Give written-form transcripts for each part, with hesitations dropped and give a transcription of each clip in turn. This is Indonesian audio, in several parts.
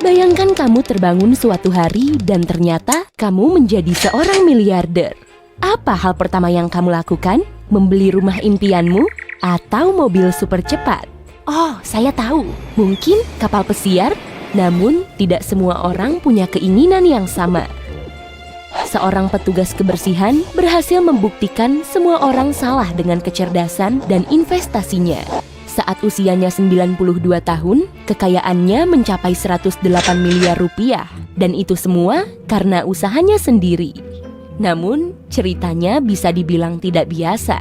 Bayangkan kamu terbangun suatu hari dan ternyata kamu menjadi seorang miliarder. Apa hal pertama yang kamu lakukan? Membeli rumah impianmu atau mobil super cepat? Oh, saya tahu. Mungkin kapal pesiar, namun tidak semua orang punya keinginan yang sama. Seorang petugas kebersihan berhasil membuktikan semua orang salah dengan kecerdasan dan investasinya. Saat usianya 92 tahun, kekayaannya mencapai 108 miliar rupiah. Dan itu semua karena usahanya sendiri. Namun, ceritanya bisa dibilang tidak biasa.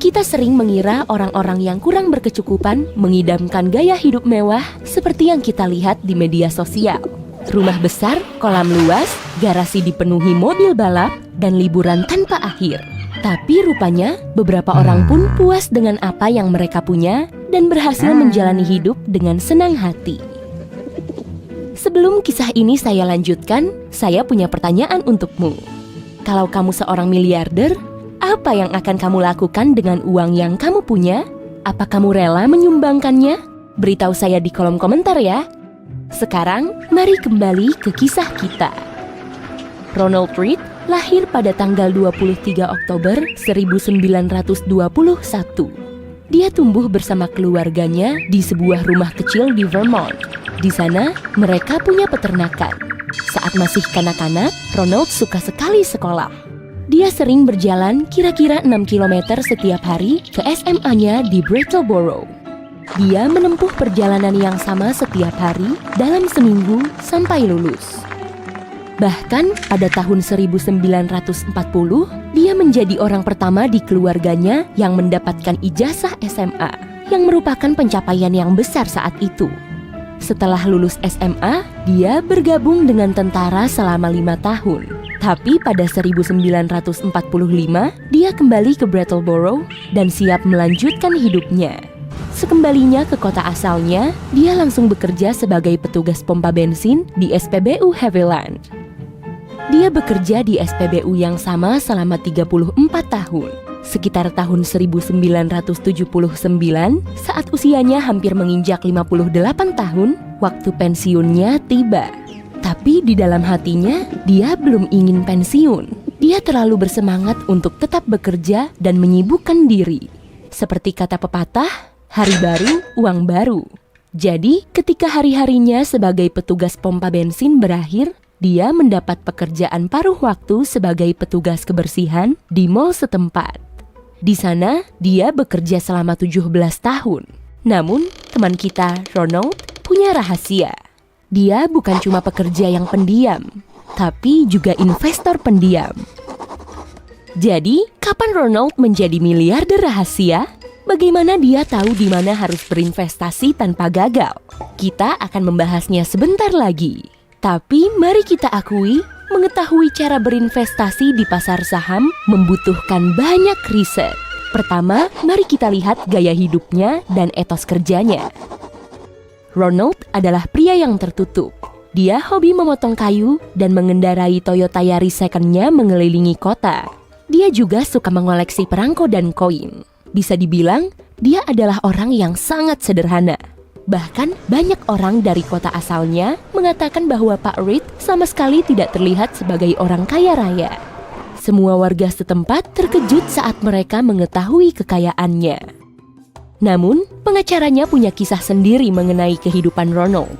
Kita sering mengira orang-orang yang kurang berkecukupan mengidamkan gaya hidup mewah seperti yang kita lihat di media sosial. Rumah besar, kolam luas, garasi dipenuhi mobil balap, dan liburan tanpa akhir. Tapi rupanya beberapa orang pun puas dengan apa yang mereka punya dan berhasil menjalani hidup dengan senang hati. Sebelum kisah ini saya lanjutkan, saya punya pertanyaan untukmu. Kalau kamu seorang miliarder, apa yang akan kamu lakukan dengan uang yang kamu punya? Apa kamu rela menyumbangkannya? Beritahu saya di kolom komentar ya. Sekarang, mari kembali ke kisah kita. Ronald Read lahir pada tanggal 23 Oktober 1921. Dia tumbuh bersama keluarganya di sebuah rumah kecil di Vermont. Di sana, mereka punya peternakan. Saat masih kanak-kanak, Ronald suka sekali sekolah. Dia sering berjalan kira-kira 6 km setiap hari ke SMA-nya di Brattleboro. Dia menempuh perjalanan yang sama setiap hari dalam seminggu sampai lulus. Bahkan pada tahun 1940, dia menjadi orang pertama di keluarganya yang mendapatkan ijazah SMA, yang merupakan pencapaian yang besar saat itu. Setelah lulus SMA, dia bergabung dengan tentara selama 5 tahun. Tapi pada 1945, dia kembali ke Brattleboro dan siap melanjutkan hidupnya. Sekembalinya ke kota asalnya, dia langsung bekerja sebagai petugas pompa bensin di SPBU Haviland. Dia bekerja di SPBU yang sama selama 34 tahun. Sekitar tahun 1979, saat usianya hampir menginjak 58 tahun, waktu pensiunnya tiba. Tapi di dalam hatinya, dia belum ingin pensiun. Dia terlalu bersemangat untuk tetap bekerja dan menyibukkan diri. Seperti kata pepatah, hari baru, uang baru. Jadi, ketika hari-harinya sebagai petugas pompa bensin berakhir, dia mendapat pekerjaan paruh waktu sebagai petugas kebersihan di mal setempat. Di sana, dia bekerja selama 17 tahun. Namun, teman kita, Ronald, punya rahasia. Dia bukan cuma pekerja yang pendiam, tapi juga investor pendiam. Jadi, kapan Ronald menjadi miliarder rahasia? Bagaimana dia tahu di mana harus berinvestasi tanpa gagal? Kita akan membahasnya sebentar lagi. Tapi mari kita akui, mengetahui cara berinvestasi di pasar saham membutuhkan banyak riset. Pertama, mari kita lihat gaya hidupnya dan etos kerjanya. Ronald adalah pria yang tertutup. Dia hobi memotong kayu dan mengendarai Toyota Yaris second-nya mengelilingi kota. Dia juga suka mengoleksi perangko dan koin. Bisa dibilang, dia adalah orang yang sangat sederhana. Bahkan banyak orang dari kota asalnya mengatakan bahwa Pak Read sama sekali tidak terlihat sebagai orang kaya raya. Semua warga setempat terkejut saat mereka mengetahui kekayaannya. Namun, pengacaranya punya kisah sendiri mengenai kehidupan Ronald.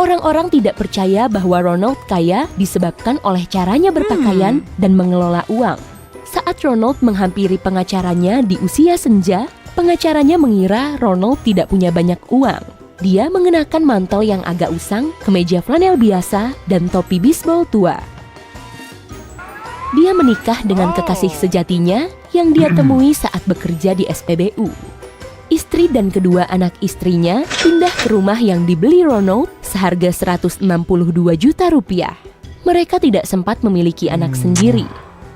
Orang-orang tidak percaya bahwa Ronald kaya disebabkan oleh caranya berpakaian dan mengelola uang. Saat Ronald menghampiri pengacaranya di usia senja, pengacaranya mengira Ronald tidak punya banyak uang. Dia mengenakan mantel yang agak usang, kemeja flanel biasa, dan topi bisbol tua. Dia menikah dengan kekasih sejatinya yang dia temui saat bekerja di SPBU. Istri dan kedua anak istrinya pindah ke rumah yang dibeli Ronald seharga 162 juta rupiah. Mereka tidak sempat memiliki anak sendiri,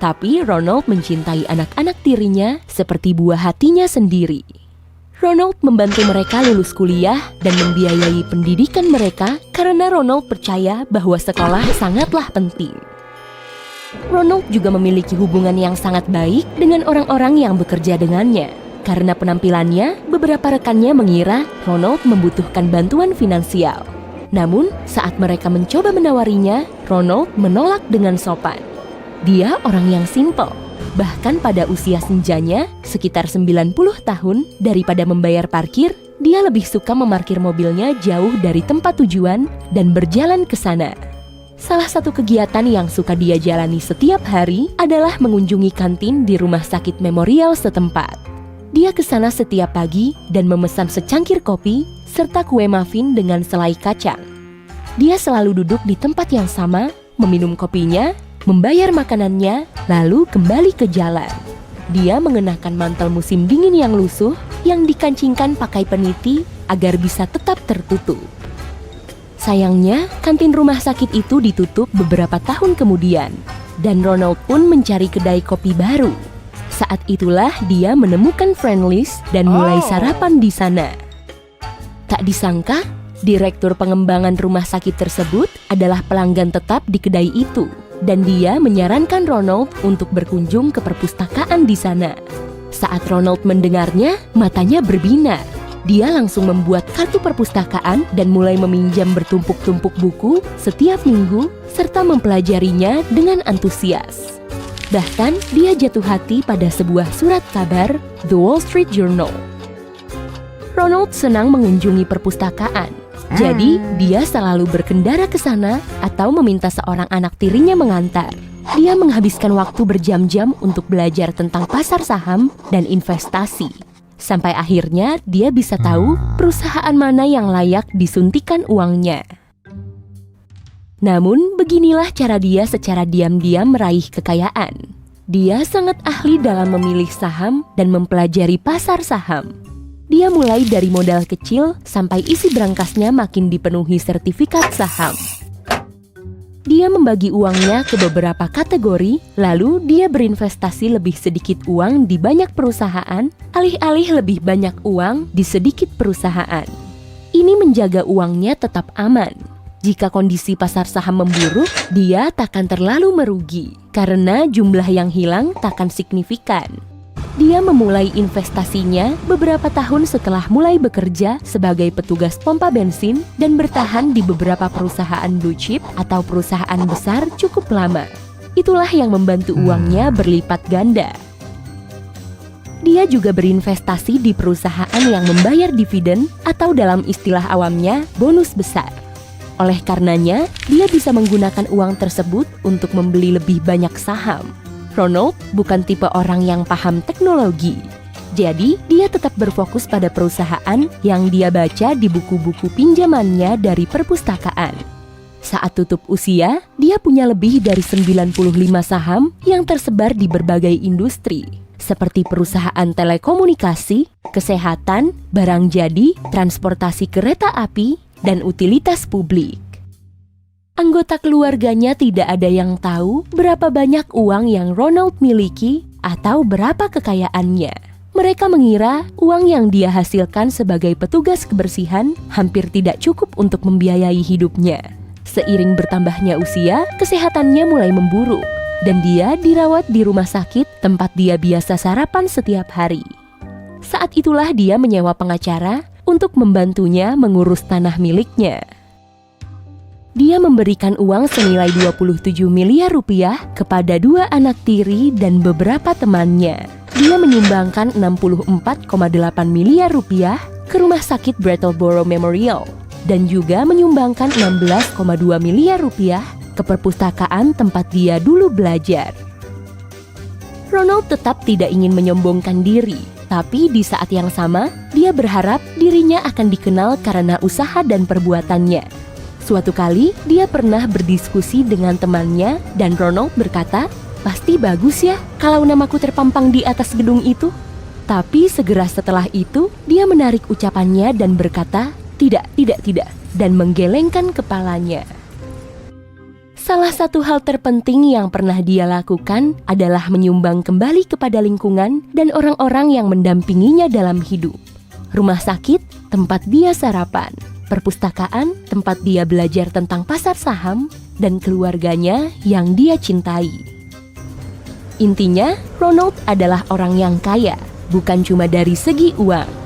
tapi Ronald mencintai anak-anak tirinya seperti buah hatinya sendiri. Ronald membantu mereka lulus kuliah dan membiayai pendidikan mereka karena Ronald percaya bahwa sekolah sangatlah penting. Ronald juga memiliki hubungan yang sangat baik dengan orang-orang yang bekerja dengannya. Karena penampilannya, beberapa rekannya mengira Ronald membutuhkan bantuan finansial. Namun, saat mereka mencoba menawarinya, Ronald menolak dengan sopan. Dia orang yang simpel. Bahkan pada usia senjanya, sekitar 90 tahun, daripada membayar parkir, dia lebih suka memarkir mobilnya jauh dari tempat tujuan dan berjalan ke sana. Salah satu kegiatan yang suka dia jalani setiap hari adalah mengunjungi kantin di rumah sakit memorial setempat. Dia ke sana setiap pagi dan memesan secangkir kopi serta kue muffin dengan selai kacang. Dia selalu duduk di tempat yang sama, meminum kopinya, membayar makanannya, lalu kembali ke jalan. Dia mengenakan mantel musim dingin yang lusuh yang dikancingkan pakai peniti agar bisa tetap tertutup. Sayangnya, kantin rumah sakit itu ditutup beberapa tahun kemudian, dan Ronald pun mencari kedai kopi baru. Saat itulah dia menemukan Friendly's dan mulai sarapan di sana. Tak disangka, direktur pengembangan rumah sakit tersebut adalah pelanggan tetap di kedai itu, dan dia menyarankan Ronald untuk berkunjung ke perpustakaan di sana. Saat Ronald mendengarnya, matanya berbinar. Dia langsung membuat kartu perpustakaan dan mulai meminjam bertumpuk-tumpuk buku setiap minggu serta mempelajarinya dengan antusias. Bahkan, dia jatuh hati pada sebuah surat kabar The Wall Street Journal. Ronald senang mengunjungi perpustakaan, jadi dia selalu berkendara ke sana atau meminta seorang anak tirinya mengantar. Dia menghabiskan waktu berjam-jam untuk belajar tentang pasar saham dan investasi. Sampai akhirnya dia bisa tahu perusahaan mana yang layak disuntikan uangnya. Namun beginilah cara dia secara diam-diam meraih kekayaan. Dia sangat ahli dalam memilih saham dan mempelajari pasar saham. Dia mulai dari modal kecil sampai isi berangkasnya makin dipenuhi sertifikat saham. Dia membagi uangnya ke beberapa kategori, lalu dia berinvestasi lebih sedikit uang di banyak perusahaan, alih-alih lebih banyak uang di sedikit perusahaan. Ini menjaga uangnya tetap aman. Jika kondisi pasar saham memburuk, dia takkan terlalu merugi, karena jumlah yang hilang takkan signifikan. Dia memulai investasinya beberapa tahun setelah mulai bekerja sebagai petugas pompa bensin dan bertahan di beberapa perusahaan blue chip atau perusahaan besar cukup lama. Itulah yang membantu uangnya berlipat ganda. Dia juga berinvestasi di perusahaan yang membayar dividen atau dalam istilah awamnya bonus besar. Oleh karenanya, dia bisa menggunakan uang tersebut untuk membeli lebih banyak saham. Ronald bukan tipe orang yang paham teknologi. Jadi, dia tetap berfokus pada perusahaan yang dia baca di buku-buku pinjamannya dari perpustakaan. Saat tutup usia, dia punya lebih dari 95 saham yang tersebar di berbagai industri, seperti perusahaan telekomunikasi, kesehatan, barang jadi, transportasi kereta api, dan utilitas publik. Anggota keluarganya tidak ada yang tahu berapa banyak uang yang Ronald miliki atau berapa kekayaannya. Mereka mengira uang yang dia hasilkan sebagai petugas kebersihan hampir tidak cukup untuk membiayai hidupnya. Seiring bertambahnya usia, kesehatannya mulai memburuk, dan dia dirawat di rumah sakit tempat dia biasa sarapan setiap hari. Saat itulah dia menyewa pengacara untuk membantunya mengurus tanah miliknya. Dia memberikan uang senilai 27 miliar rupiah kepada 2 anak tiri dan beberapa temannya. Dia menyumbangkan 64,8 miliar rupiah ke rumah sakit Brattleboro Memorial dan juga menyumbangkan 16,2 miliar rupiah ke perpustakaan tempat dia dulu belajar. Ronald tetap tidak ingin menyombongkan diri, tapi di saat yang sama, dia berharap dirinya akan dikenal karena usaha dan perbuatannya. Suatu kali, dia pernah berdiskusi dengan temannya dan Ronald berkata, "Pasti bagus ya kalau namaku terpampang di atas gedung itu." Tapi segera setelah itu, dia menarik ucapannya dan berkata, tidak, dan menggelengkan kepalanya. Salah satu hal terpenting yang pernah dia lakukan adalah menyumbang kembali kepada lingkungan dan orang-orang yang mendampinginya dalam hidup. Rumah sakit, tempat dia sarapan. Perpustakaan, tempat dia belajar tentang pasar saham, dan keluarganya yang dia cintai. Intinya, Ronald adalah orang yang kaya, bukan cuma dari segi uang,